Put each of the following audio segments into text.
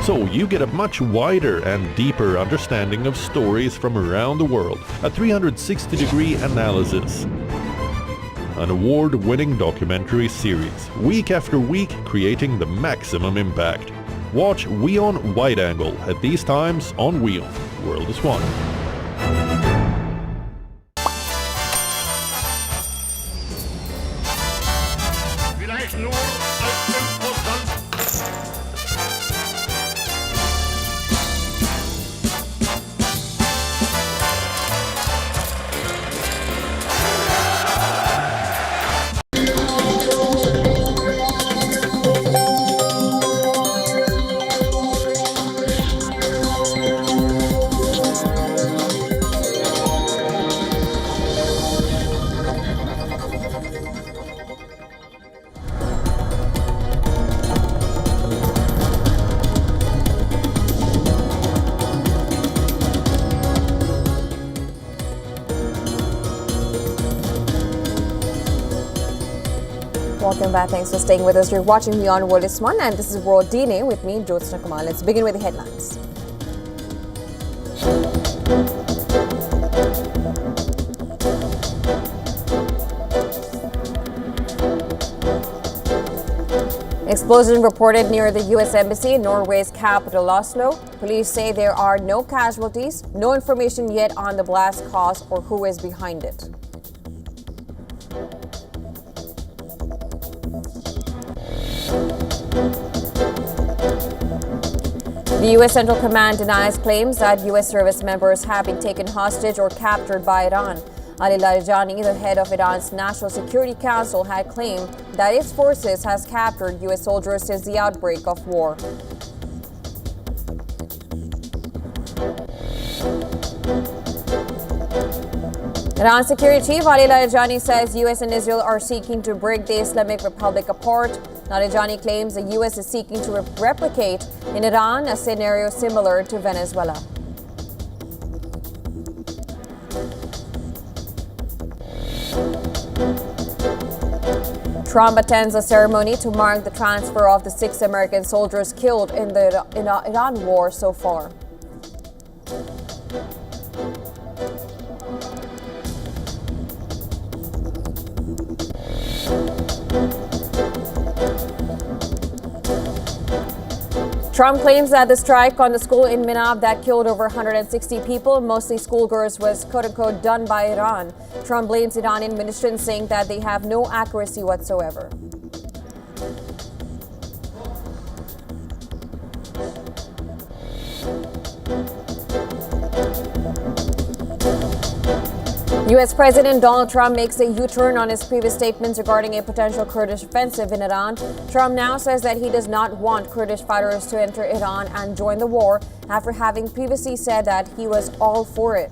So you get a much wider and deeper understanding of stories from around the world. A 360-degree analysis. An award-winning documentary series, week after week creating the maximum impact. Watch WION Wide Angle at these times on WION. World is One. Welcome back. Thanks for staying with us. You're watching Beyond World is One, and this is World DNA with me, Jyotsna Kumar. Let's begin with the headlines. Explosion reported near the U.S. Embassy in Norway's capital, Oslo. Police say there are no casualties, no information yet on the blast cause or who is behind it. The U.S. Central Command denies claims that U.S. service members have been taken hostage or captured by Iran. Ali Larijani, the head of Iran's National Security Council, had claimed that its forces has captured U.S. soldiers since the outbreak of war. Iran Security Chief Ali Larijani says U.S. and Israel are seeking to break the Islamic Republic apart. Larijani claims the U.S. is seeking to replicate in Iran a scenario similar to Venezuela. Trump attends a ceremony to mark the transfer of the 6 American soldiers killed in the Iran war so far. Trump claims that the strike on the school in Minab that killed over 160 people, mostly schoolgirls, was quote-unquote done by Iran. Trump blames Iranian munitions, saying that they have no accuracy whatsoever. U.S. President Donald Trump makes a U-turn on his previous statements regarding a potential Kurdish offensive in Iran. Trump now says that he does not want Kurdish fighters to enter Iran and join the war, after having previously said that he was all for it.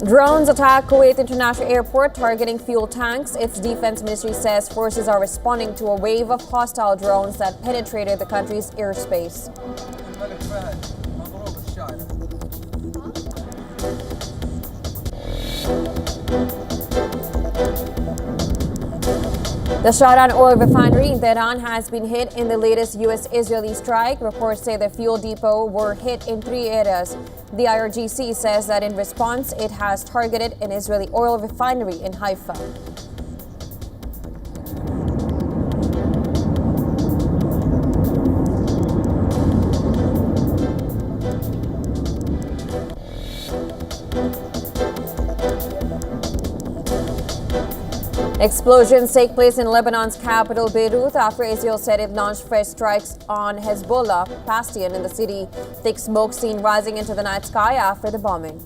Drones attack Kuwait International Airport, targeting fuel tanks. Its defense ministry says forces are responding to a wave of hostile drones that penetrated the country's airspace. The Shahran oil refinery in Tehran has been hit in the latest U.S.-Israeli strike. Reports say the fuel depot were hit in 3 areas. The IRGC says that in response, it has targeted an Israeli oil refinery in Haifa. Explosions take place in Lebanon's capital, Beirut, after Israel said it launched fresh strikes on Hezbollah bastion in the city. Thick smoke seen rising into the night sky after the bombing.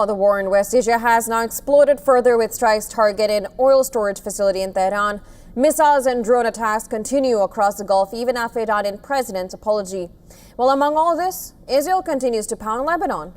Meanwhile, the war in West Asia has now exploded further with strikes targeting oil storage facility in Tehran. Missiles and drone attacks continue across the Gulf even after Iranian president's apology. Well, among all this, Israel continues to pound Lebanon.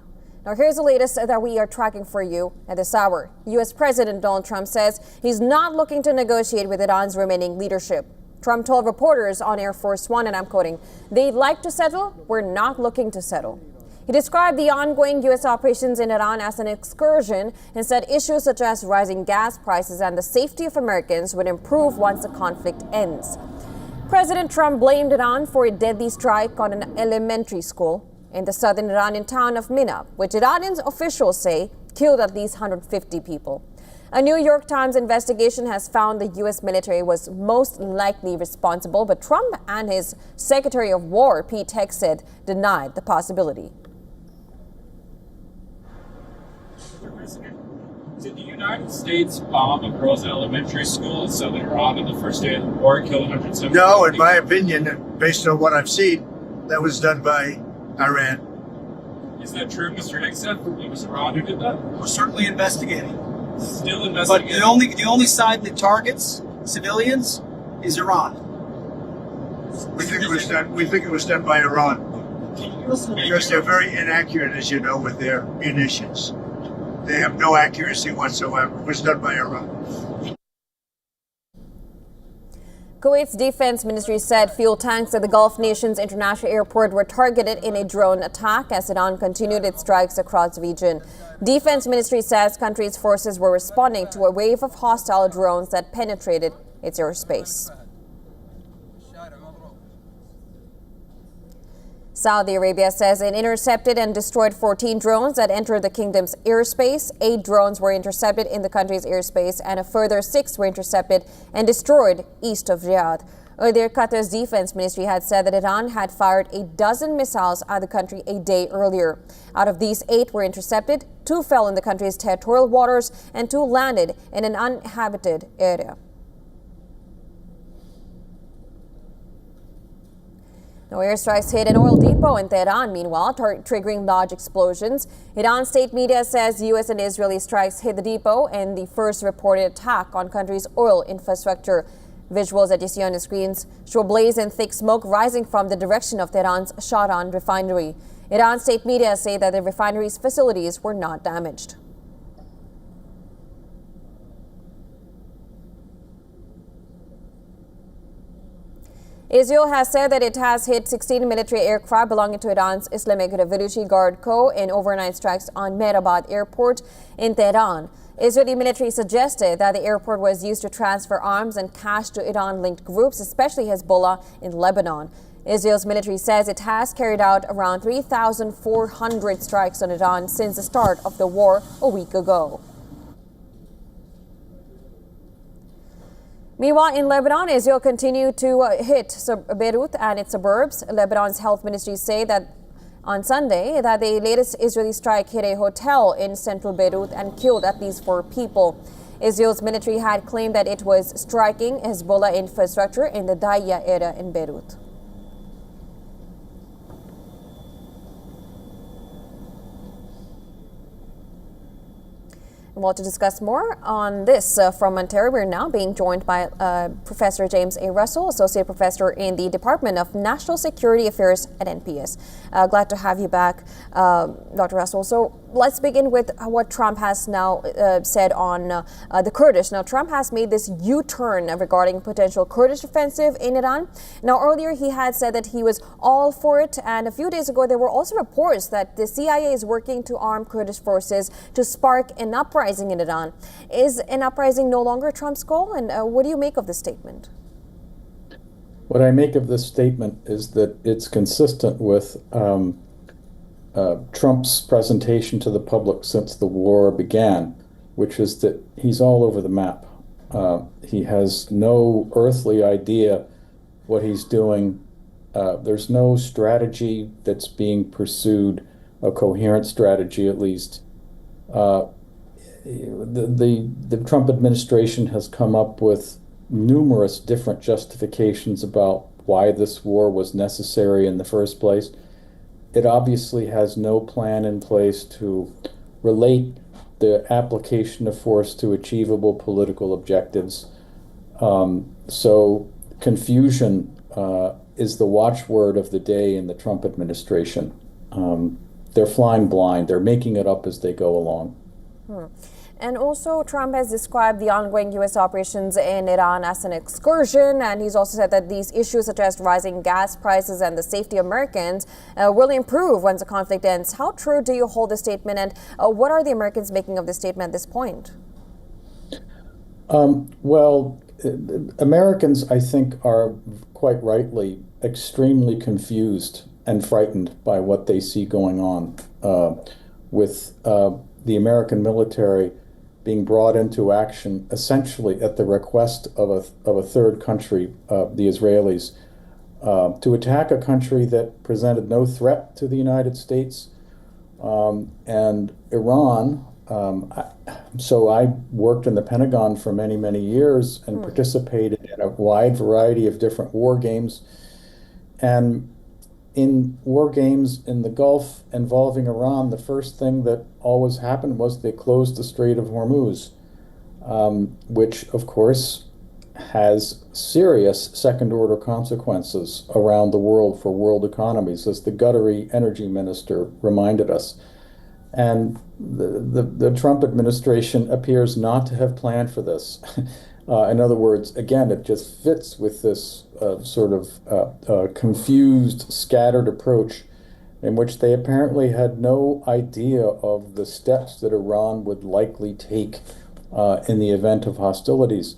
Now, here's the latest that we are tracking for you at this hour. U.S. President Donald Trump says he's not looking to negotiate with Iran's remaining leadership. Trump told reporters on Air Force One, and I'm quoting, "They'd like to settle. We're not looking to settle." He described the ongoing U.S. operations in Iran as an excursion and said issues such as rising gas prices and the safety of Americans would improve once the conflict ends. President Trump blamed Iran for a deadly strike on an elementary school in the southern Iranian town of Minab, which Iranian officials say killed at least 150 people. A New York Times investigation has found the U.S. military was most likely responsible, but Trump and his Secretary of War, Pete Hegseth, denied the possibility. Did the United States bomb a girls' elementary school in southern Iran on the first day of the war and kill 170 people? No, in my opinion, based on what I've seen, that was done by Iran. Is that true, Mr. Hegseth? It was Iran who did that? We're certainly investigating. Still But investigating. the only side that targets civilians is Iran. We think it was done. We think it was done by Iran because they're very inaccurate, as you know, with their munitions. They have no accuracy whatsoever. It was done by Iran. Kuwait's defense ministry said fuel tanks at the Gulf nation's international airport were targeted in a drone attack as Iran continued its strikes across the region. Defense ministry says country's forces were responding to a wave of hostile drones that penetrated its airspace. Saudi Arabia says it intercepted and destroyed 14 drones that entered the kingdom's airspace. 8 drones were intercepted in the country's airspace, and a further 6 were intercepted and destroyed east of Riyadh. Earlier, Qatar's defense ministry had said that Iran had fired a dozen missiles at the country a day earlier. Out of these, 8 were intercepted, 2 fell in the country's territorial waters, and 2 landed in an uninhabited area. Now, airstrikes hit an oil depot in Tehran, meanwhile, triggering large explosions. Iran state media says U.S. and Israeli strikes hit the depot in the first reported attack on country's oil infrastructure. Visuals that you see on the screens show a blaze and thick smoke rising from the direction of Tehran's Shahran refinery. Iran state media say that the refinery's facilities were not damaged. Israel has said that it has hit 16 military aircraft belonging to Iran's Islamic Revolutionary Guard Co. in overnight strikes on Mehrabad Airport in Tehran. Israeli military suggested that the airport was used to transfer arms and cash to Iran-linked groups, especially Hezbollah in Lebanon. Israel's military says it has carried out around 3,400 strikes on Iran since the start of the war a week ago. Meanwhile, in Lebanon, Israel continued to hit Beirut and its suburbs. Lebanon's health ministry say that on Sunday that the latest Israeli strike hit a hotel in central Beirut and killed at least 4 people. Israel's military had claimed that it was striking Hezbollah infrastructure in the Daya area in Beirut. Well, to discuss more on this from Ontario, we're now being joined by Professor James A. Russell, Associate Professor in the Department of National Security Affairs at NPS. Glad to have you back, Dr. Russell. So let's begin with what Trump has now said on the Kurdish. Now, Trump has made this U-turn regarding potential Kurdish offensive in Iran. Now, earlier he had said that he was all for it. And a few days ago, there were also reports that the CIA is working to arm Kurdish forces to spark an uprising in Iran. Is an uprising no longer Trump's goal? And what do you make of this statement? What I make of this statement is that it's consistent with Trump's presentation to the public since the war began, which is that he's all over the map. He has no earthly idea what he's doing. There's no strategy that's being pursued, a coherent strategy at least. The Trump administration has come up with numerous different justifications about why this war was necessary in the first place. It obviously has no plan in place to relate the application of force to achievable political objectives. So confusion is the watchword of the day in the Trump administration. They're flying blind. They're making it up as they go along. And also, Trump has described the ongoing U.S. operations in Iran as an excursion, and he's also said that these issues such as rising gas prices and the safety of Americans will improve once the conflict ends. How true do you hold this statement, and what are the Americans making of this statement at this point? Well, Americans, I think, are quite rightly extremely confused and frightened by what they see going on with the American military being brought into action essentially at the request of a third country, the Israelis, to attack a country that presented no threat to the United States and Iran. So I worked in the Pentagon for many, many years and participated in a wide variety of different war games. And in war games in the Gulf involving Iran, the first thing that always happened was they closed the Strait of Hormuz, which, of course, has serious second-order consequences around the world for world economies, as the Qatari energy minister reminded us. And the Trump administration appears not to have planned for this. In other words, again, it just fits with this sort of confused, scattered approach in which they apparently had no idea of the steps that Iran would likely take in the event of hostilities.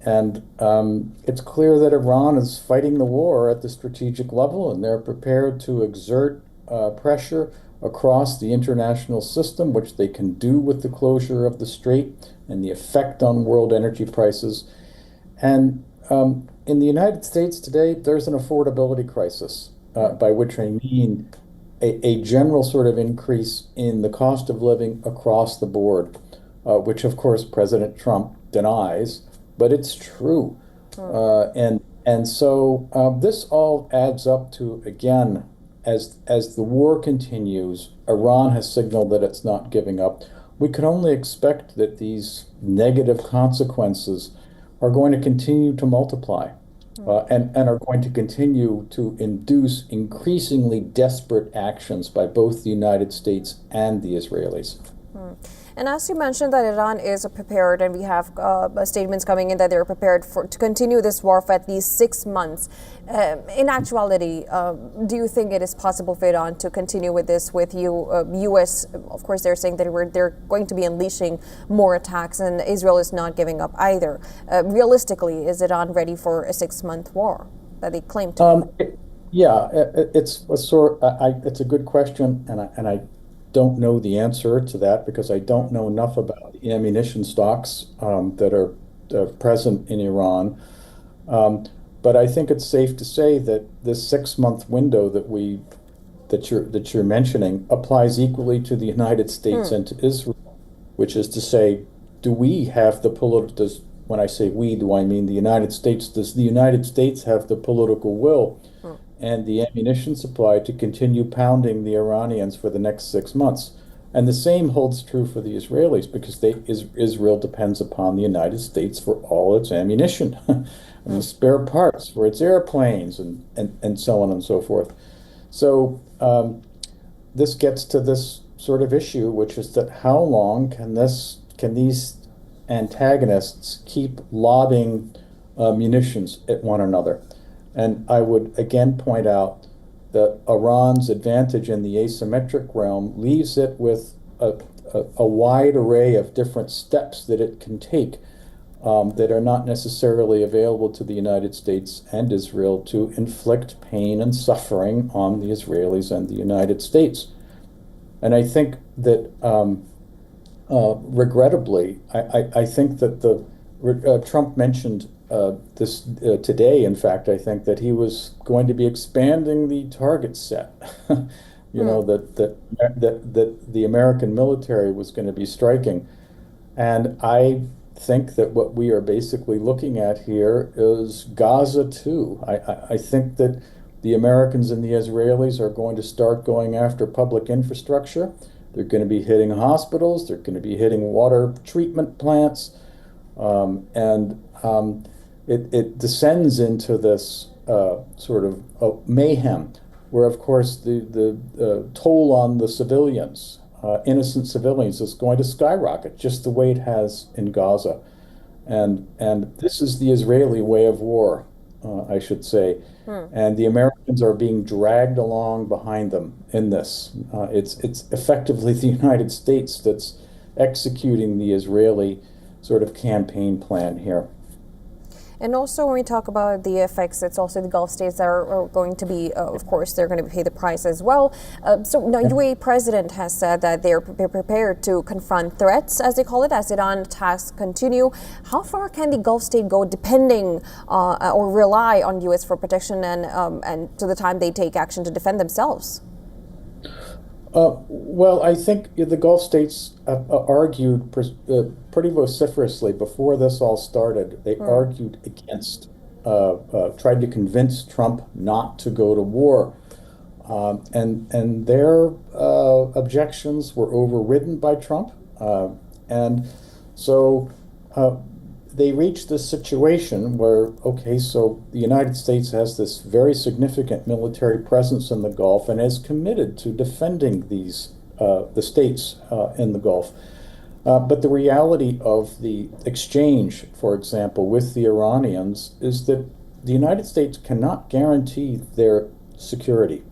And it's clear that Iran is fighting the war at the strategic level, and they're prepared to exert pressure across the international system, which they can do with the closure of the strait and the effect on world energy prices. And in the United States today, there's an affordability crisis, by which I mean a general sort of increase in the cost of living across the board, which of course President Trump denies, but it's true. And so this all adds up to, again, as the war continues, Iran has signaled that it's not giving up. We can only expect that these negative consequences are going to continue to multiply and are going to continue to induce increasingly desperate actions by both the United States and the Israelis. And as you mentioned that Iran is prepared, and we have statements coming in that they're prepared to continue this war for at least 6 months. In actuality, do you think it is possible for Iran to continue with this with U.S.? Of course, they're saying that they're going to be unleashing more attacks, and Israel is not giving up either. Realistically, is Iran ready for a 6-month war that they claim to? It's a good question, and I don't know the answer to that because I don't know enough about the ammunition stocks that are present in Iran. But I think it's safe to say that this 6-month window that you're mentioning applies equally to the United States and to Israel, which is to say, do we have the political? When I say we, do I mean the United States? Does the United States have the political will and the ammunition supply to continue pounding the Iranians for the next 6 months? And the same holds true for the Israelis, because Israel depends upon the United States for all its ammunition and the spare parts for its airplanes and so on and so forth. So this gets to this sort of issue, which is that how long can these antagonists keep lobbing munitions at one another? And I would again point out that Iran's advantage in the asymmetric realm leaves it with a wide array of different steps that it can take that are not necessarily available to the United States and Israel to inflict pain and suffering on the Israelis and the United States. And I think that, regrettably, I think that Trump mentioned this today. In fact, I think that he was going to be expanding the target set. That the American military was going to be striking, and I think that what we are basically looking at here is Gaza too. I think that the Americans and the Israelis are going to start going after public infrastructure. They're going to be hitting hospitals. They're going to be hitting water treatment plants. It descends into this sort of mayhem, where, of course, the toll on the civilians, innocent civilians, is going to skyrocket, just the way it has in Gaza. And this is the Israeli way of war, I should say. And the Americans are being dragged along behind them in this. It's effectively the United States that's executing the Israeli sort of campaign plan here. And also, when we talk about the effects, it's also the Gulf states that are going to be, of course, they're going to pay the price as well. So now, UAE president has said that they're prepared to confront threats, as they call it, as Iran attacks continue. How far can the Gulf state go, depending or rely on U.S. for protection and to the time they take action to defend themselves? Well, I think the Gulf states argued pretty vociferously before this all started. They argued against, tried to convince Trump not to go to war. And their objections were overridden by Trump. And so they reached this situation where, okay, so the United States has this very significant military presence in the Gulf and is committed to defending these the states in the Gulf. But the reality of the exchange, for example, with the Iranians is that the United States cannot guarantee their security,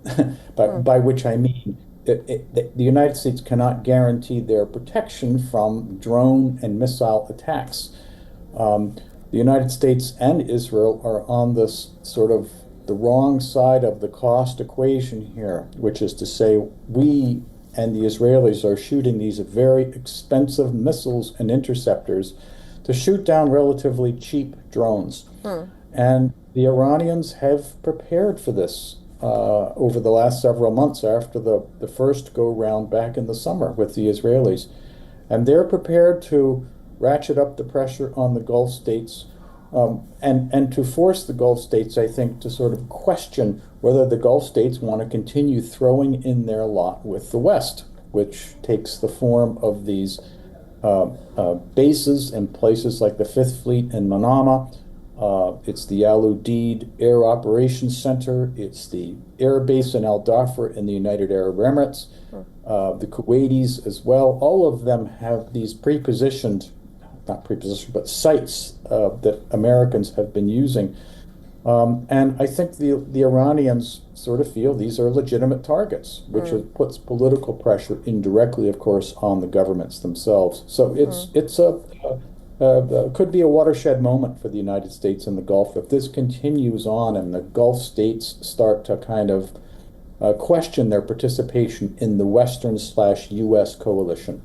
by which I mean the United States cannot guarantee their protection from drone and missile attacks. The United States and Israel are on this sort of the wrong side of the cost equation here, which is to say we and the Israelis are shooting these very expensive missiles and interceptors to shoot down relatively cheap drones. And the Iranians have prepared for this over the last several months after the first go-round back in the summer with the Israelis. And they're prepared to ratchet up the pressure on the Gulf states and to force the Gulf states, I think, to sort of question whether the Gulf states want to continue throwing in their lot with the West, which takes the form of these bases in places like the Fifth Fleet in Manama. It's the Al Udeid Air Operations Center. It's the air base in Al Dhafra in the United Arab Emirates. The Kuwaitis as well. All of them have these not prepositioned, but sites that Americans have been using. And I think the Iranians sort of feel these are legitimate targets, which puts political pressure indirectly, of course, on the governments themselves. So it's could be a watershed moment for the United States and the Gulf if this continues on and the Gulf states start to kind of question their participation in the Western/U.S. coalition.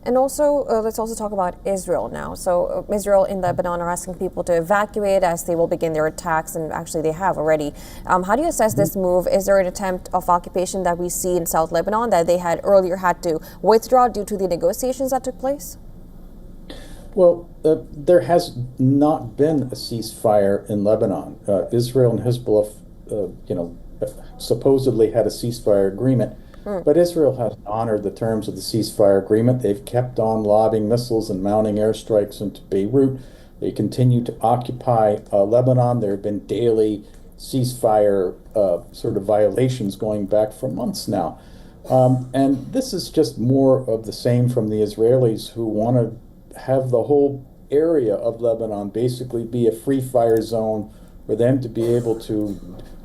And also, let's also talk about Israel now. So Israel and Lebanon are asking people to evacuate as they will begin their attacks, and actually they have already. How do you assess this move? Is there an attempt of occupation that we see in South Lebanon that they had earlier had to withdraw due to the negotiations that took place? Well, there has not been a ceasefire in Lebanon. Israel and Hezbollah, supposedly had a ceasefire agreement. But Israel has honored the terms of the ceasefire agreement. They've kept on lobbing missiles and mounting airstrikes into Beirut. They continue to occupy Lebanon. There have been daily ceasefire sort of violations going back for months now. And this is just more of the same from the Israelis, who want to have the whole area of Lebanon basically be a free fire zone for them to be able to,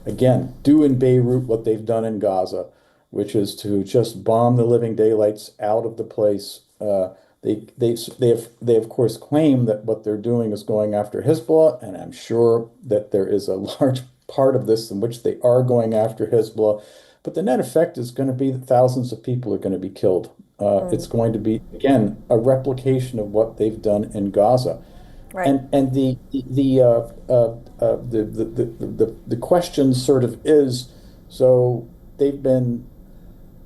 again, do in Beirut what they've done in Gaza, which is to just bomb the living daylights out of the place. They of course claim that what they're doing is going after Hezbollah, and I'm sure that there is a large part of this in which they are going after Hezbollah. But the net effect is going to be that thousands of people are going to be killed. It's going to be, again, a replication of what they've done in Gaza. Right. And the question sort of is, so they've been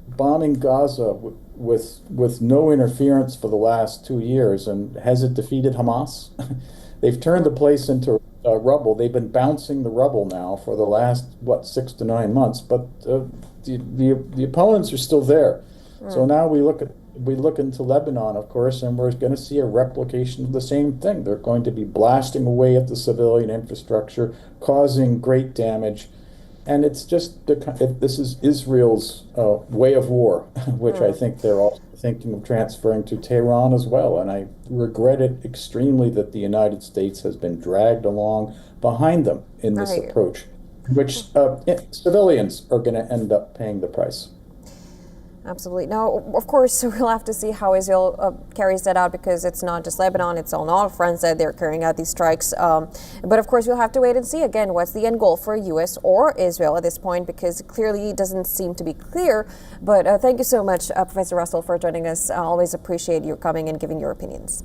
bombing Gaza with no interference for the last 2 years, and has it defeated Hamas? They've turned the place into rubble. They've been bouncing the rubble now for the last 6 to 9 months, but the opponents are still there. So now we look into Lebanon, of course, and we're going to see a replication of the same thing. They're going to be blasting away at the civilian infrastructure, causing great damage. And it's just this is Israel's way of war, which I think they're also thinking of transferring to Tehran as well. And I regret it extremely that the United States has been dragged along behind them in this approach, which civilians are going to end up paying the price. Absolutely. Now, of course, we'll have to see how Israel carries that out, because it's not just Lebanon, it's on all fronts that they're carrying out these strikes. But of course, we'll have to wait and see again what's the end goal for U.S. or Israel at this point, because clearly it doesn't seem to be clear. But thank you so much, Professor Russell, for joining us. I always appreciate you coming and giving your opinions.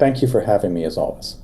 Thank you for having me, as always.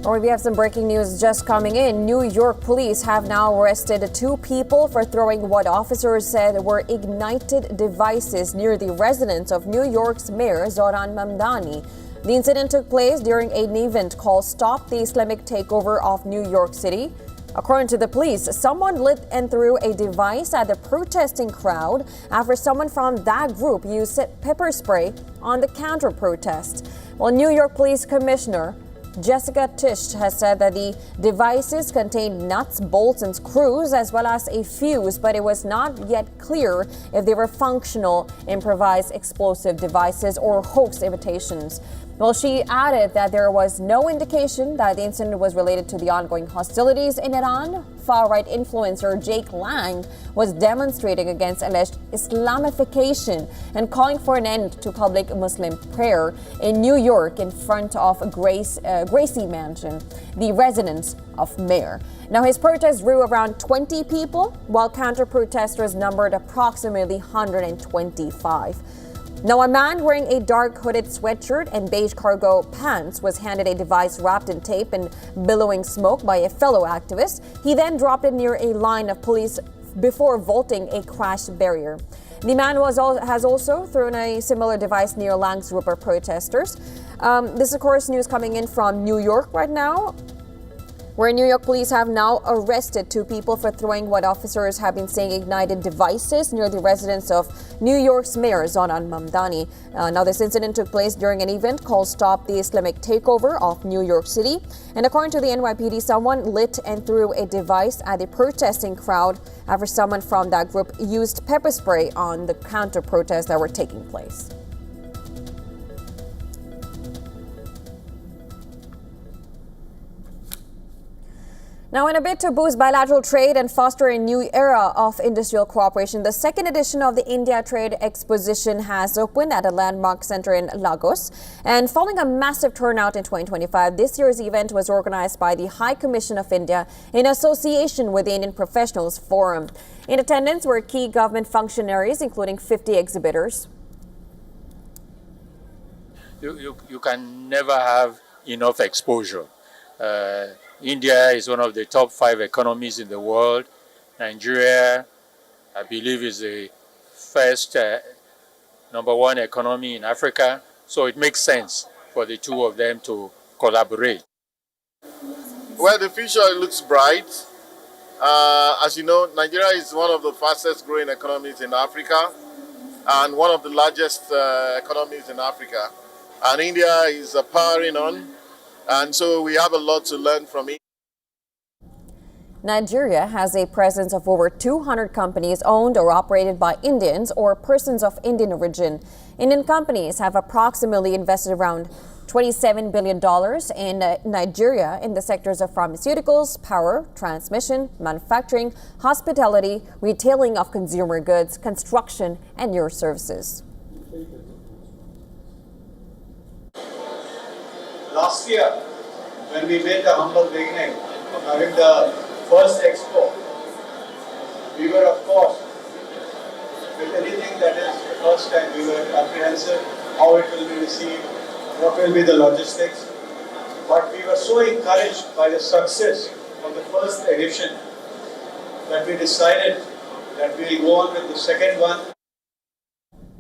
Or we have some breaking news just coming in. New York police have now arrested 2 people for throwing what officers said were ignited devices near the residence of New York's Mayor Zoran Mamdani. The incident took place during an event called Stop the Islamic Takeover of New York City. According to the police, someone lit and threw a device at the protesting crowd after someone from that group used pepper spray on the counter-protest. Well, New York Police Commissioner Jessica Tisch has said that the devices contained nuts, bolts, and screws, as well as a fuse, but it was not yet clear if they were functional improvised explosive devices or hoax imitations. Well, she added that there was no indication that the incident was related to the ongoing hostilities in Iran. Far-right influencer Jake Lang was demonstrating against alleged Islamification and calling for an end to public Muslim prayer in New York in front of Gracie Mansion, the residence of Mayor. Now, his protest drew around 20 people, while counter-protesters numbered approximately 125. Now, a man wearing a dark hooded sweatshirt and beige cargo pants was handed a device wrapped in tape and billowing smoke by a fellow activist. He then dropped it near a line of police before vaulting a crash barrier. The man has also thrown a similar device near Lang's group of protesters. This, of course, news coming in from New York right now, where New York police have now arrested 2 people for throwing what officers have been saying ignited devices near the residence of New York's Mayor Zoran Mamdani. Now, this incident took place during an event called Stop the Islamic Takeover of New York City. And according to the NYPD, someone lit and threw a device at the protesting crowd after someone from that group used pepper spray on the counter-protests that were taking place. Now, in a bid to boost bilateral trade and foster a new era of industrial cooperation, the second edition of the India Trade Exposition has opened at a landmark center in Lagos. And following a massive turnout in 2025, this year's event was organized by the High Commission of India in association with the Indian Professionals Forum. In attendance were key government functionaries, including 50 exhibitors. You can never have enough exposure. India is one of the top 5 economies in the world. Nigeria, I believe, is the first number 1 economy in Africa. So it makes sense for the 2 of them to collaborate. Well, the future looks bright. As you know, Nigeria is one of the fastest growing economies in Africa and one of the largest economies in Africa. And India is powering on. And so we have a lot to learn from it. Nigeria has a presence of over 200 companies owned or operated by Indians or persons of Indian origin. Indian companies have approximately invested around $27 billion in Nigeria in the sectors of pharmaceuticals, power, transmission, manufacturing, hospitality, retailing of consumer goods, construction, and your services. Last year, when we made the humble beginning of having the first expo, we were, of course, with anything that is the first time, we were apprehensive, how it will be received, what will be the logistics. But we were so encouraged by the success of the first edition that we decided that we will go on with the second one.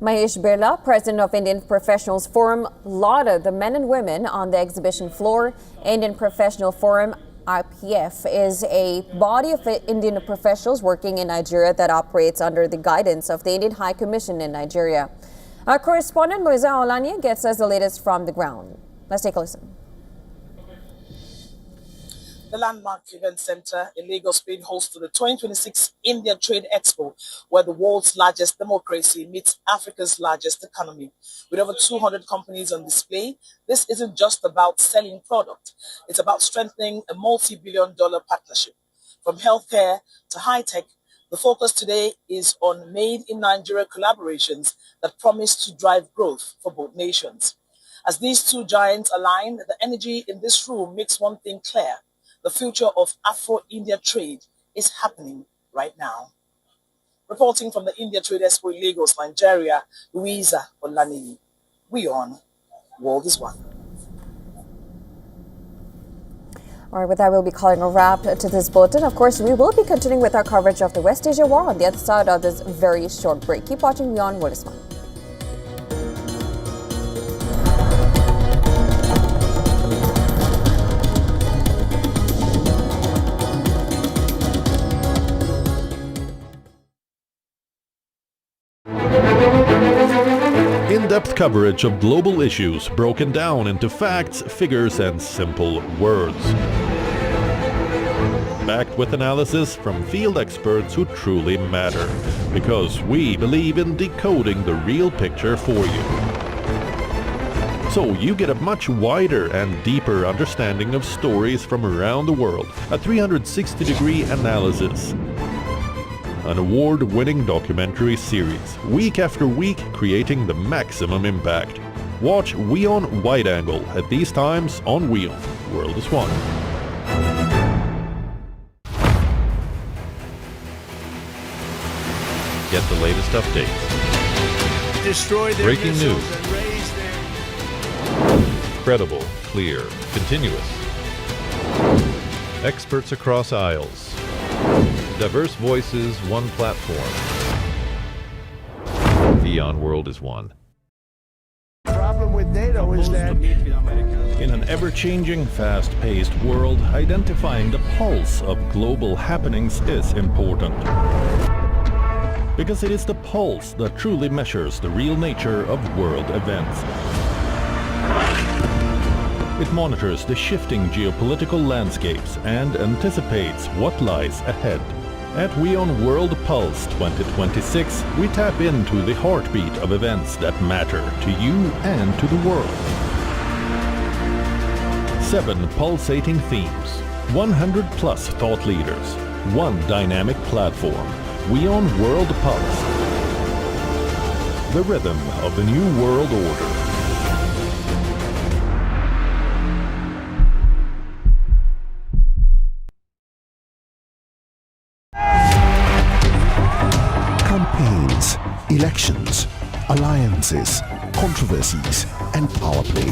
Mahesh Birla, president of Indian Professionals Forum, lauded the men and women on the exhibition floor. Indian Professional Forum, IPF, is a body of Indian professionals working in Nigeria that operates under the guidance of the Indian High Commission in Nigeria. Our correspondent Moiza Olanye gets us the latest from the ground. Let's take a listen. The landmark event center in Lagos, Spain, hosted the 2026 India Trade Expo, where the world's largest democracy meets Africa's largest economy. With over 200 companies on display, this isn't just about selling product. It's about strengthening a multi-billion-dollar partnership. From healthcare to high-tech, the focus today is on Made in Nigeria collaborations that promise to drive growth for both nations. As these two giants align, the energy in this room makes one thing clear. The future of Afro-India trade is happening right now. Reporting from the India Trade Expo in Lagos, Nigeria, Louisa Olaniyi. WION, World is One. All right, with that, we'll be calling a wrap to this bulletin. Of course, we will be continuing with our coverage of the West Asia War on the other side of this very short break. Keep watching WION, World is One. In-depth coverage of global issues broken down into facts, figures, and simple words. Backed with analysis from field experts who truly matter, because we believe in decoding the real picture for you. So you get a much wider and deeper understanding of stories from around the world, a 360-degree analysis. An award-winning documentary series, week after week creating the maximum impact. Watch WION Wide Angle at these times on WION, World is One. Get the latest updates. Destroy their Breaking news. And raise their... Credible, clear, continuous. Experts across aisles. Diverse voices, one platform. WION World is One. The problem with NATO is that in an ever-changing, fast-paced world, identifying the pulse of global happenings is important. Because it is the pulse that truly measures the real nature of world events. It monitors the shifting geopolitical landscapes and anticipates what lies ahead. At WION World Pulse 2026, we tap into the heartbeat of events that matter to you and to the world. 7 pulsating themes, 100 plus thought leaders, one dynamic platform, WION World Pulse. The rhythm of the new world order. Campaigns, elections, alliances, controversies, and power play.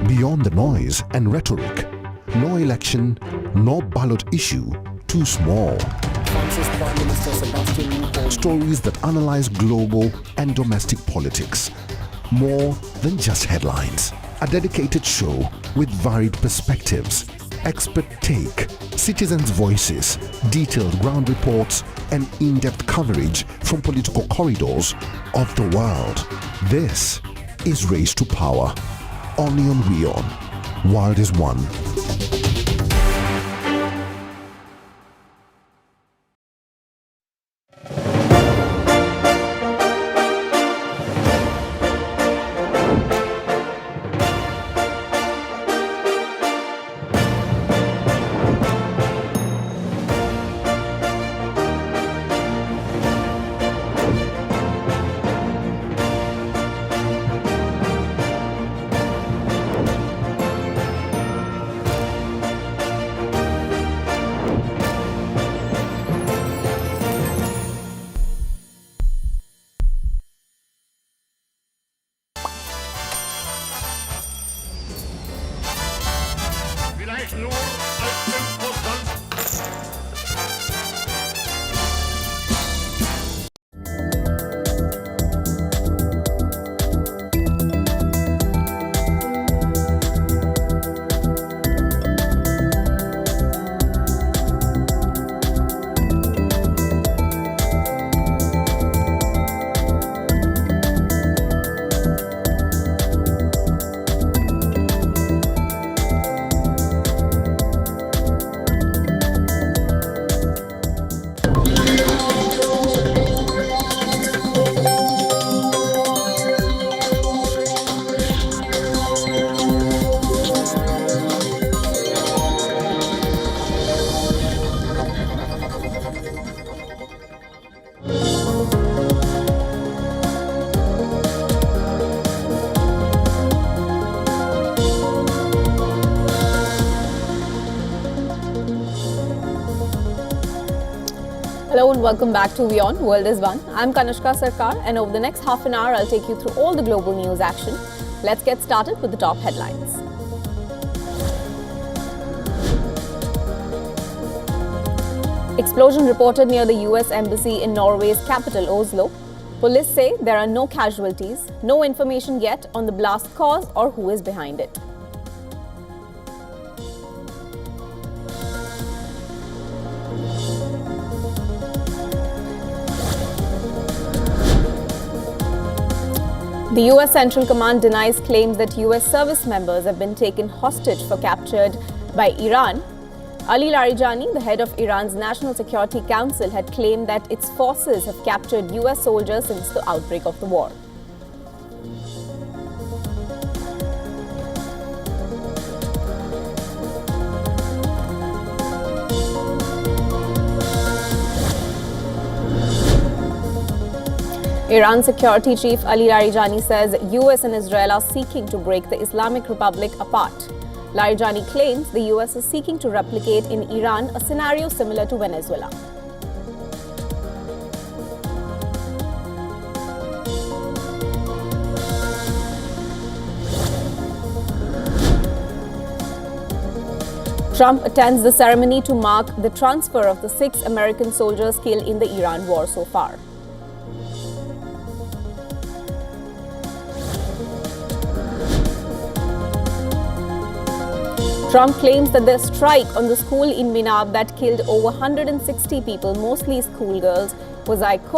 Beyond the noise and rhetoric, no election, no ballot issue too small. Stories that analyze global and domestic politics. More than just headlines. A dedicated show with varied perspectives, expert take, citizens' voices, detailed ground reports, and in-depth coverage from political corridors of the world. This is Race to Power. Only on WION. World is One. Hello and welcome back to WION, World is One. I'm Kanishka Sarkar, and over the next half an hour, I'll take you through all the global news action. Let's get started with the top headlines. Explosion reported near the US Embassy in Norway's capital, Oslo. Police say there are no casualties, no information yet on the blast cause or who is behind it. The US Central Command denies claims that US service members have been taken hostage for captured by Iran. Ali Larijani, the head of Iran's National Security Council, had claimed that its forces have captured US soldiers since the outbreak of the war. Iran Security Chief Ali Larijani says US and Israel are seeking to break the Islamic Republic apart. Larijani claims the US is seeking to replicate in Iran a scenario similar to Venezuela. Trump attends the ceremony to mark the transfer of the 6 American soldiers killed in the Iran war so far. Trump claims that the strike on the school in Minab that killed over 160 people, mostly schoolgirls, was, I quote,